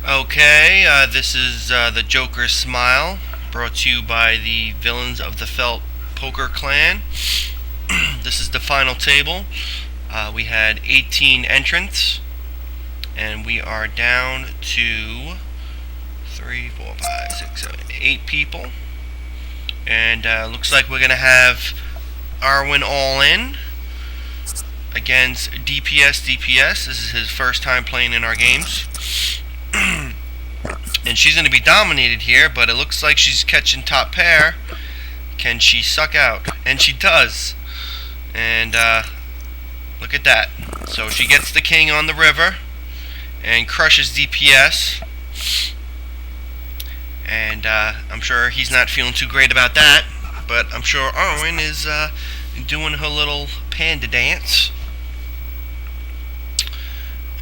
Okay, this is the Joker's Smile, brought to you by the Villains of the Felt Poker Clan. This is the final table. We had 18 entrants, and we are down to 3, 4, 5, 6, 7, 8 people. And looks like we're going to have Arwen all in against DPS. This is his first time playing in our games. And she's going to be dominated here, but it looks like she's catching top pair. Can she suck out? And she does. And look at that. So she gets the king on the river and crushes DPS. And I'm sure he's not feeling too great about that. But I'm sure Arwen is doing her little panda dance.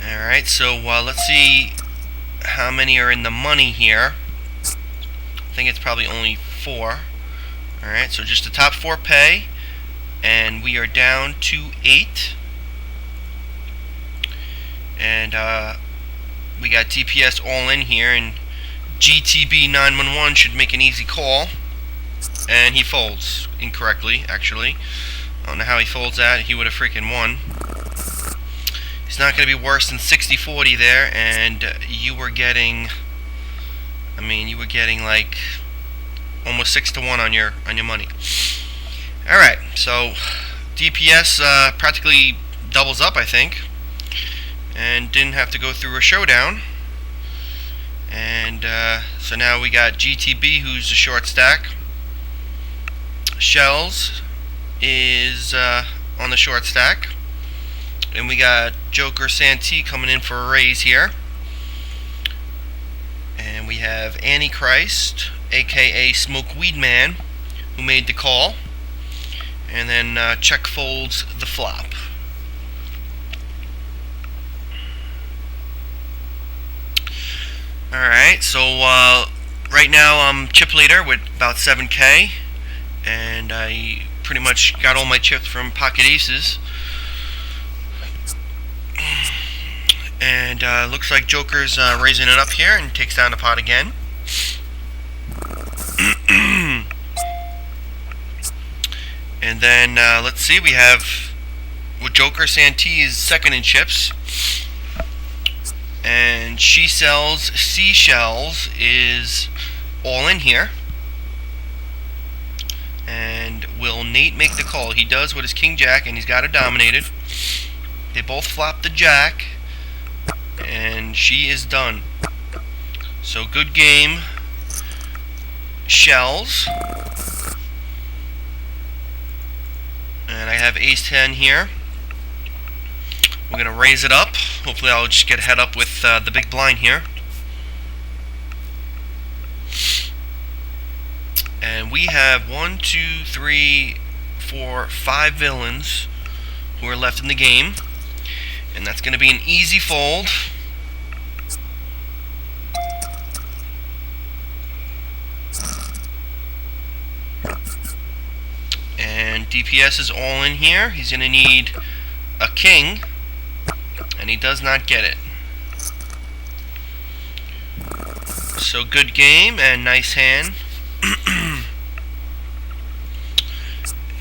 Alright, so let's see how many are in the money here. I think it's probably only 4. Alright, so just the top 4 pay, and we are down to 8. And we got DPS all in here, and GTB 911 should make an easy call. And he folds incorrectly, actually. I don't know how he folds that. He would have freaking won. It's not going to be worse than 60-40 there, and you were getting like almost 6-1 on your money. All right, so DPS practically doubles up, I think, and didn't have to go through a showdown. And so now we got GTB, who's a short stack. Shells is on the short stack. And we got Joker Santee coming in for a raise here. And we have Antichrist, aka Smokeweed Man, who made the call. And then check folds the flop. Alright, so right now I'm chip leader with about 7K. And I pretty much got all my chips from Pocket Aces. And looks like Joker's raising it up here and takes down the pot again. And then let's see, we have Joker Santee is second in chips. And She Sells Seashells is all in here. And will Nate make the call? He does with his King Jack, and he's got it dominated. They both flop the Jack. And she is done. So good game. Shells. And I have Ace-10 here. We're going to raise it up. Hopefully I'll just get head up with the big blind here. And we have 1, 2, 3, 4, 5 villains who are left in the game. And that's going to be an easy fold. And DPS is all in here. He's going to need a king. And he does not get it. So good game and nice hand.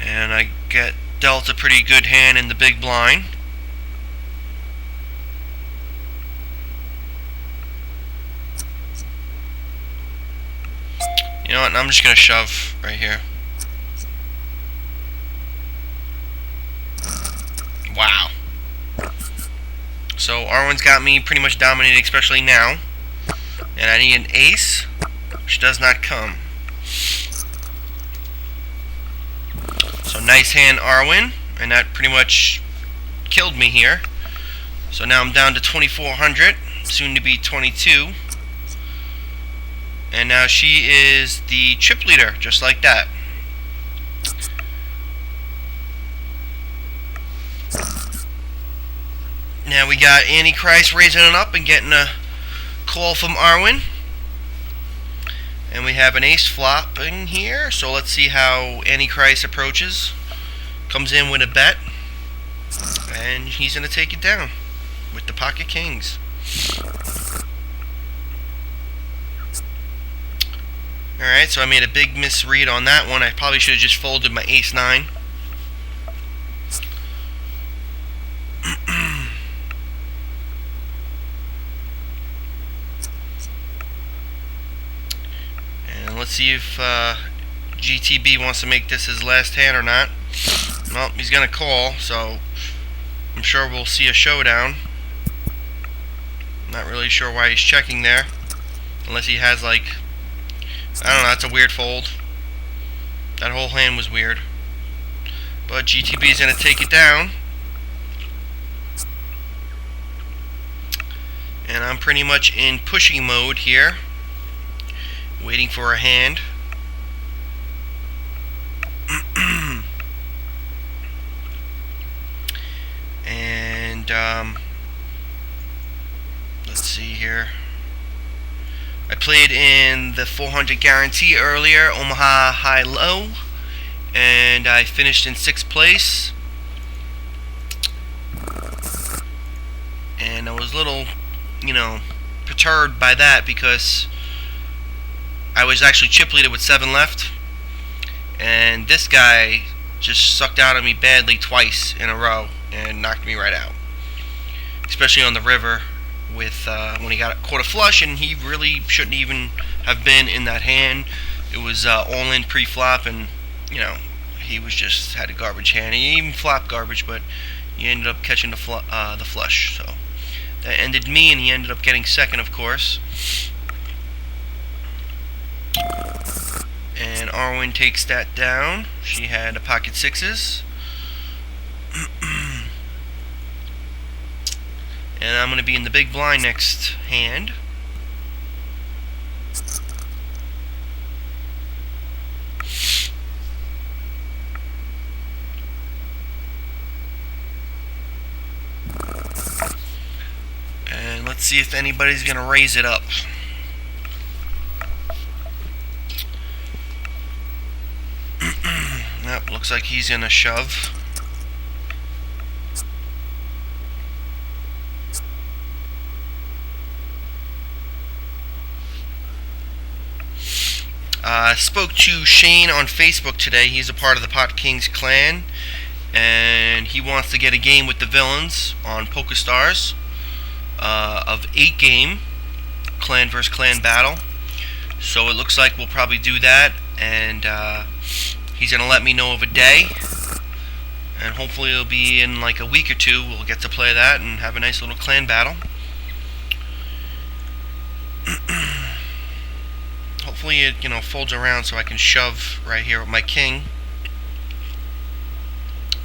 And I get dealt a pretty good hand in the big blind. You know what, I'm just going to shove right here. Wow. So Arwen's got me pretty much dominated, especially now. And I need an ace, which does not come. So nice hand, Arwen. And that pretty much killed me here. So now I'm down to 2,400, soon to be 22. And now she is the chip leader, just like that. Now we got Antichrist raising it up and getting a call from Arwen. And we have an ace flopping here, so let's see how Antichrist approaches. Comes in with a bet. And he's going to take it down with the pocket kings. Alright, so I made a big misread on that one. I probably should have just folded my ace-9. And let's see if GTB wants to make this his last hand or not. Well, he's going to call, so I'm sure we'll see a showdown. Not really sure why he's checking there. Unless he has, like, I don't know, that's a weird fold. That whole hand was weird. But GTB is going to take it down. And I'm pretty much in pushing mode here. Waiting for a hand. And, let's see here. I played in the 400 guarantee earlier, Omaha High-Low, and I finished in 6th place. And I was a little, perturbed by that because I was actually chip leaded with 7 left, and this guy just sucked out of me badly twice in a row and knocked me right out, especially on the river with when he got caught a flush, and he really shouldn't even have been in that hand. It was all in pre-flop, and he was just had a garbage hand. He even flopped garbage, but he ended up catching the flush. So that ended me, and he ended up getting second, of course. And Arwen takes that down. She had a pocket 6s. And I'm going to be in the big blind next hand. And let's see if anybody's going to raise it up. Yep, looks like he's going to shove. I spoke to Shane on Facebook today. He's a part of the Pot Kings clan, and he wants to get a game with the villains on PokerStars of 8-game clan versus clan battle. So it looks like we'll probably do that, and he's going to let me know of a day, and hopefully it'll be in like a week or two. We'll get to play that and have a nice little clan battle. Hopefully it, folds around so I can shove right here with my king.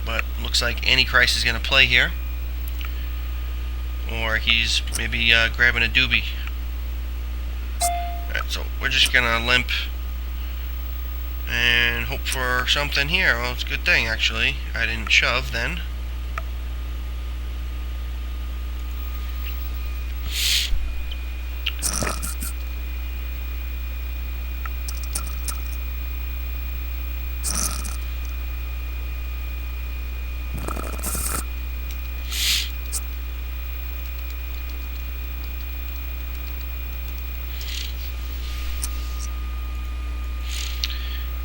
But looks like Antichrist is going to play here. Or he's maybe grabbing a doobie. Alright, so we're just going to limp and hope for something here. Well, it's a good thing, actually. I didn't shove then.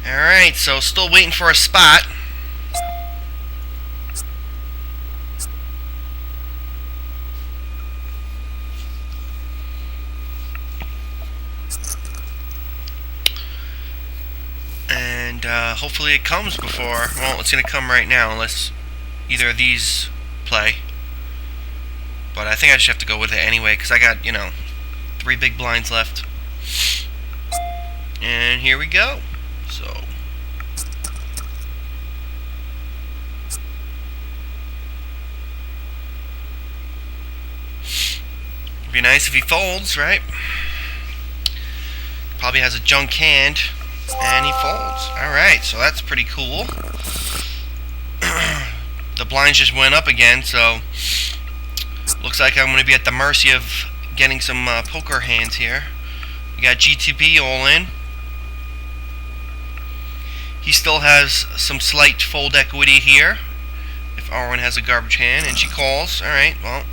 Alright, so still waiting for a spot. And hopefully it comes before, well, it's going to come right now unless either of these play. But I think I just have to go with it anyway because I got, 3 big blinds left. And here we go. So it'd be nice if he folds, right? Probably has a junk hand, and he folds. Alright, so that's pretty cool. The blinds just went up again, so looks like I'm going to be at the mercy of getting some poker hands here. We got GTB all in. He still has some slight fold equity here if Arwen has a garbage hand, and she calls. Alright, well.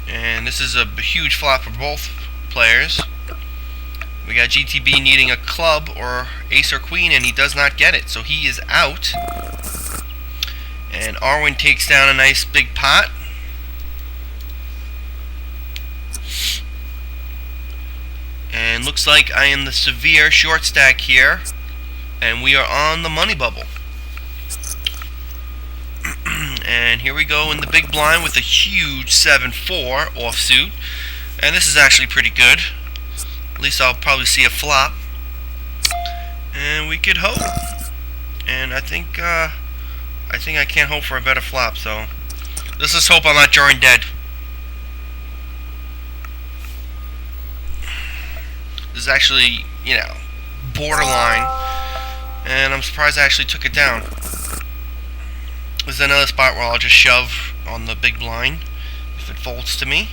And this is a huge flop for both players. We got GTB needing a club or ace or queen, and he does not get it, so he is out. And Arwen takes down a nice big pot. And looks like I am the severe short stack here, and we are on the money bubble. And here we go in the big blind with a huge 7-4 offsuit, and this is actually pretty good. At least I'll probably see a flop, and we could hope. And I think I can't hope for a better flop. So let's just hope I'm not drawing dead. This is actually, borderline, and I'm surprised I actually took it down. This is another spot where I'll just shove on the big blind if it folds to me.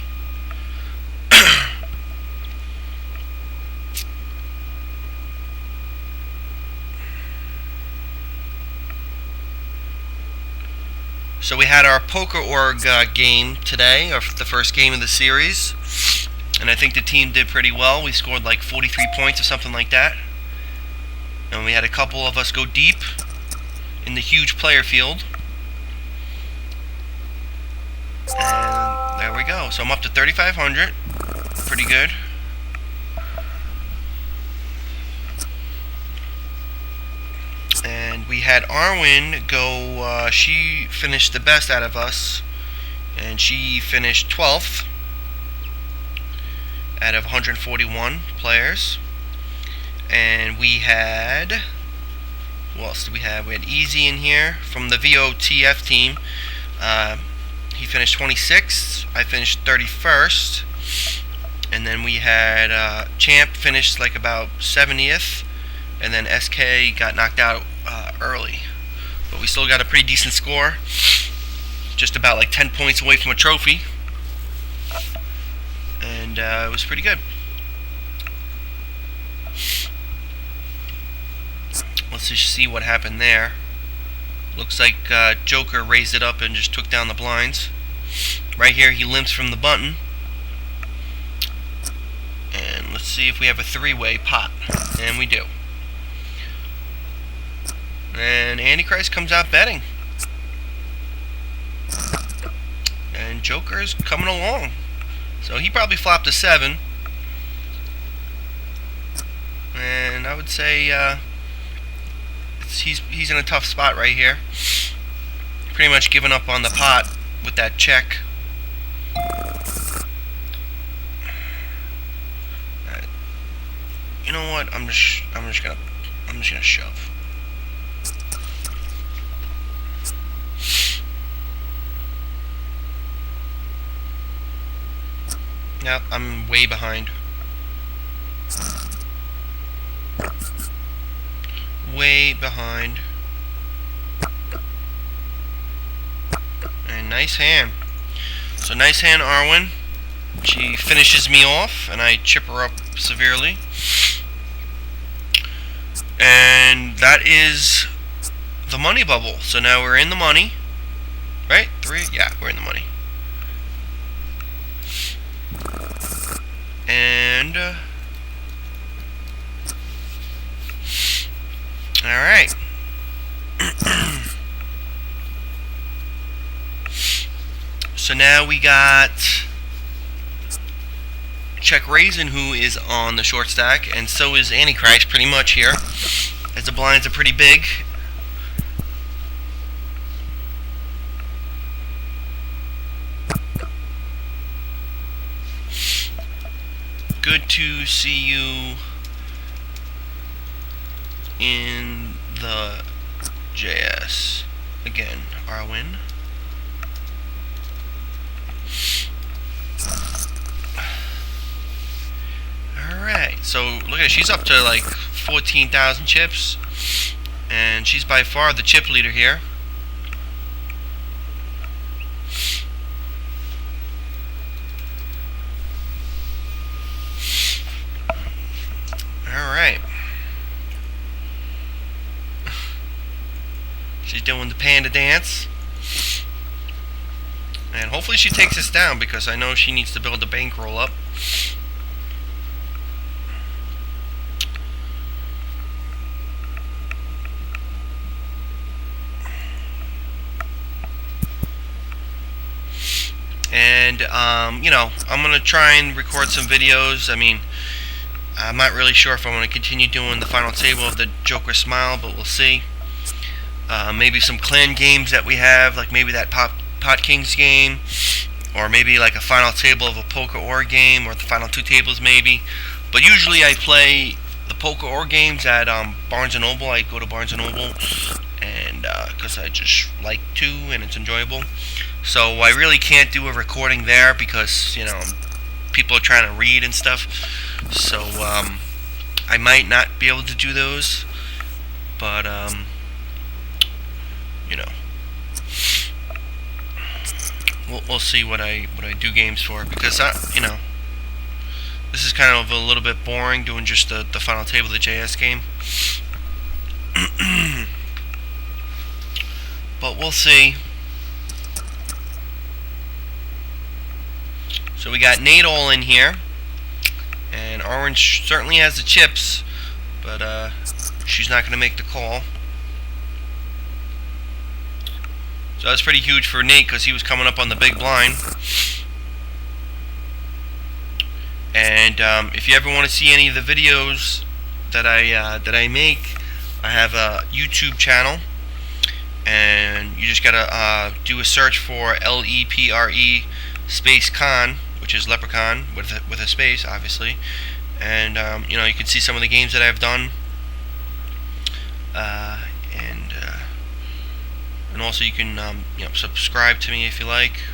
So we had our Poker.org game today, or the first game of the series, and I think the team did pretty well. We scored like 43 points or something like that, and we had a couple of us go deep in the huge player field, and there we go. So I'm up to 3,500, pretty good. And we had Arwen go, she finished the best out of us, and she finished 12th out of 141 players. And we had, what else did we have? We had Easy in here from the VOTF team. He finished 26th, I finished 31st, and then we had Champ finished like about 70th, and then SK got knocked out early, but we still got a pretty decent score, just about like 10 points away from a trophy, and it was pretty good. Let's just see what happened there. Looks like Joker raised it up and just took down the blinds. Right here he limps from the button, and let's see if we have a three-way pot, and we do. And Antichrist comes out betting. And Joker's coming along. So he probably flopped a 7. And I would say he's in a tough spot right here. Pretty much giving up on the pot with that check. You know what? I'm just gonna shove. Yep, I'm way behind. Way behind. And nice hand. So nice hand, Arwen. She finishes me off, and I chip her up severely. And that is the money bubble. So now we're in the money. Right? 3? Yeah, we're in the money. And alright. So now we got Check Raisin, who is on the short stack, and so is Antichrist pretty much here, as the blinds are pretty big. Good to see you in the JS again, Arwen. Alright, so look at it, she's up to like 14,000 chips, and she's by far the chip leader here. Alright. She's doing the panda dance. And hopefully she takes us down, because I know she needs to build a bankroll up. And you know, I'm gonna try and record some videos. I mean, I'm not really sure if I want to continue doing the final table of the Joker Smile, but we'll see. Maybe some clan games that we have, like maybe that Pot Kings game, or maybe like a final table of a Poker Or game, or the final two tables maybe. But usually I play the Poker Or games at Barnes & Noble. I go to Barnes & Noble, and because I just like to, and it's enjoyable. So I really can't do a recording there because, you know, people are trying to read and stuff. So I might not be able to do those, but you know, we'll see what I do games for, because you know, this is kind of a little bit boring doing just the final table of the JS game. But we'll see. So we got Nate all in here, and Orange certainly has the chips, but she's not going to make the call. So that's pretty huge for Nate because he was coming up on the big blind. And if you ever want to see any of the videos that I make, I have a YouTube channel, and you just gotta do a search for LEPRE space con, which is leprechaun with a space, obviously. And you know, you can see some of the games that I've done, and also you can you know, subscribe to me if you like.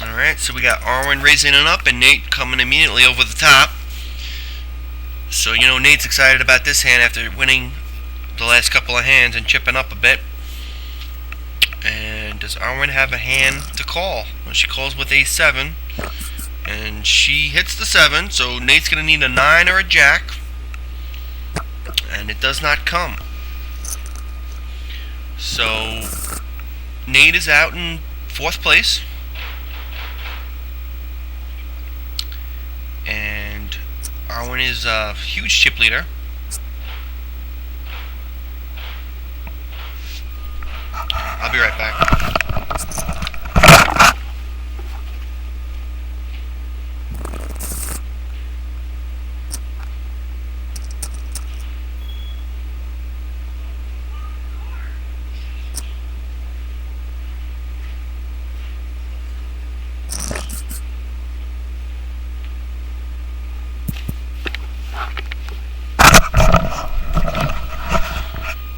Alright, so we got Arwen raising it up and Nate coming immediately over the top. So, you know, Nate's excited about this hand after winning the last couple of hands and chipping up a bit. And does Arwen have a hand to call? Well, she calls with a7, and she hits the 7, so Nate's going to need a 9 or a jack, and it does not come. So Nate is out in 4th place, and Arwen is a huge chip leader. I'll be right back.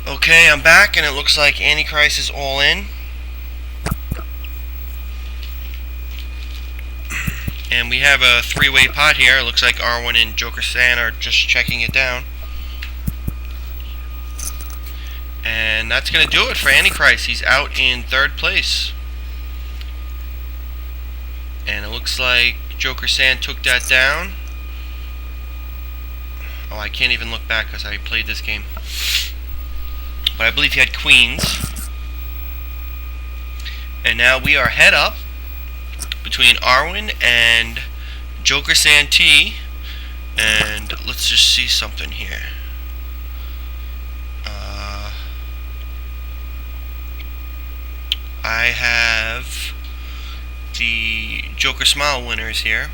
Okay, I'm back, and it looks like Antichrist is all in. And we have a 3-way pot here. It looks like Arwen and Joker San are just checking it down. And that's going to do it for Antichrist. He's out in 3rd place. And it looks like Joker San took that down. Oh, I can't even look back because I played this game. But I believe he had queens. And now we are head up between Arwen and Joker Santee. And let's just see something here. I have the Joker Smile winners here.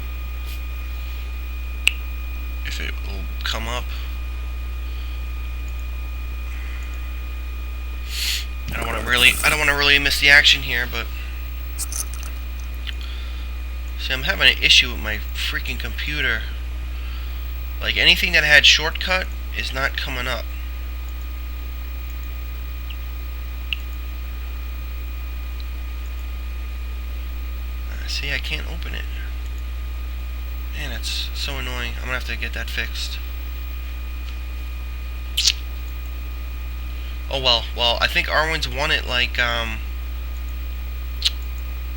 If it will come up. I don't want to really miss the action here, but see, I'm having an issue with my freaking computer. Like, anything that had shortcut is not coming up. See, I can't open it. Man, that's so annoying. I'm gonna have to get that fixed. Oh well, I think Arwen's won it like,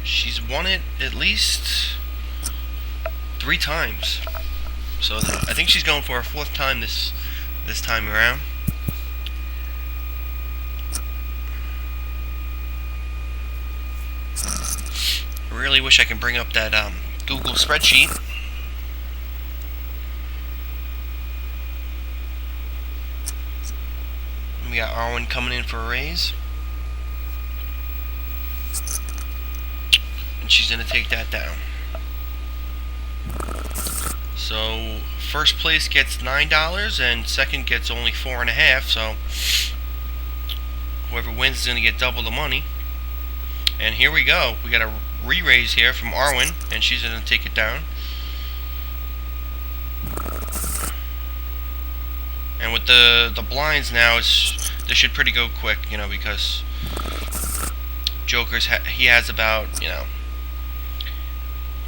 she's won it at least 3 times. So I think she's going for her 4th time this time around. I really wish I could bring up that Google spreadsheet. We got Arwen coming in for a raise. And she's going to take that down. So first place gets $9 and second gets only $4.50. So whoever wins is going to get double the money. And here we go. We got a re-raise here from Arwen, and she's going to take it down. And with the blinds now, this should pretty go quick, you know, because Joker's he has about, you know,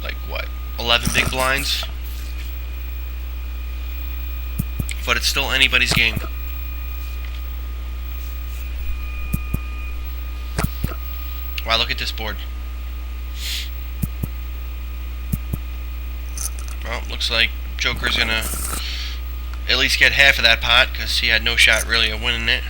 like what, 11 big blinds. But it's still anybody's game. Wow, look at this board. Well, looks like Joker's gonna at least get half of that pot, because he had no shot really of winning it.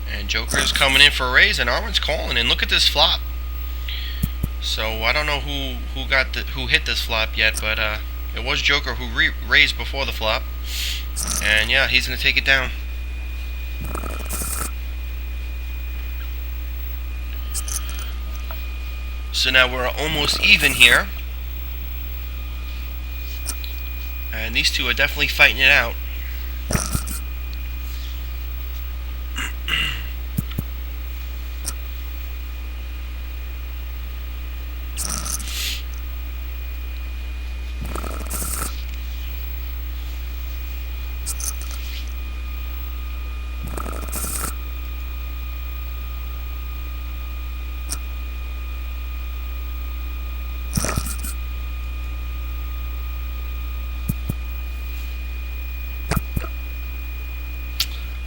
And Joker's coming in for a raise, and Arwen's calling. And look at this flop. So I don't know who hit this flop yet, but it was Joker who raised before the flop. And yeah, he's gonna take it down. So now we're almost even here. And these two are definitely fighting it out.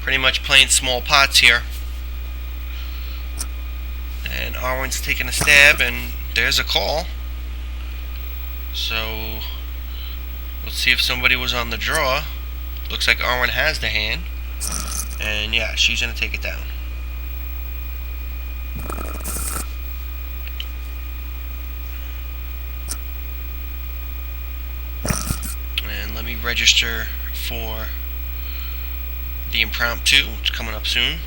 Pretty much playing small pots here. And Arwen's taking a stab, and there's a call. So let's see if somebody was on the draw. Looks like Arwen has the hand. And yeah, she's going to take it down. And let me register for the impromptu. It's coming up soon.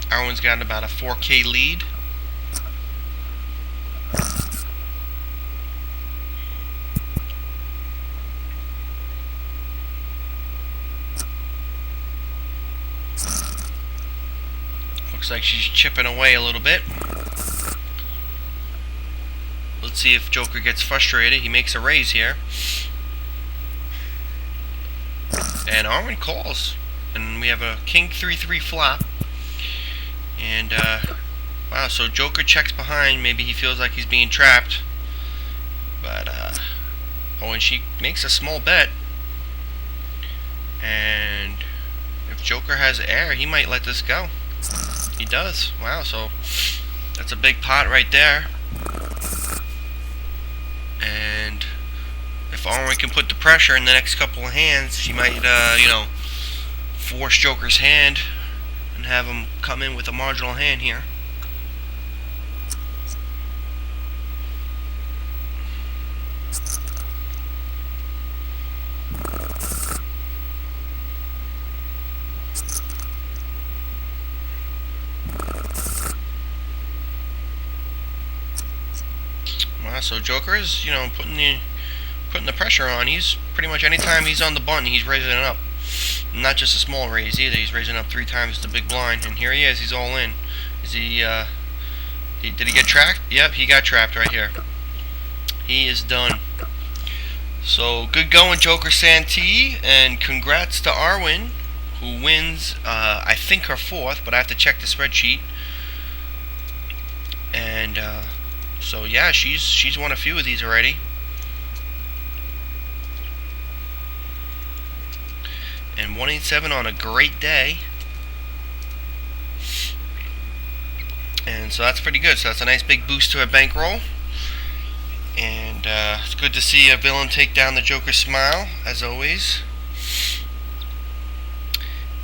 Arwen's got about a 4K lead. Looks like she's chipping away a little bit. Let's see if Joker gets frustrated. He makes a raise here. And Arwen calls. And we have a King 3-3 flop. And, wow, so Joker checks behind. Maybe he feels like he's being trapped. But, oh, and she makes a small bet. And if Joker has air, he might let this go. He does. Wow, so that's a big pot right there. And if Arwen can put the pressure in the next couple of hands, she might, you know, force Joker's hand and have him come in with a marginal hand here. Wow, so Joker is, you know, putting the pressure on. He's pretty much anytime he's on the button, he's raising it up. Not just a small raise either. He's raising up 3 times the big blind, and here he is. He's all in. Is he? Did he get trapped? Yep, he got trapped right here. He is done. So good going, Joker Santee, and congrats to Arwen, who wins. I think her 4th, but I have to check the spreadsheet. And so yeah, she's won a few of these already. And 187 on a great day. And And so that's pretty good. So that's a nice big boost to a bankroll. And it's good to see a villain take down the Joker Smile, as always.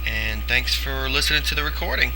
And thanks for listening to the recording.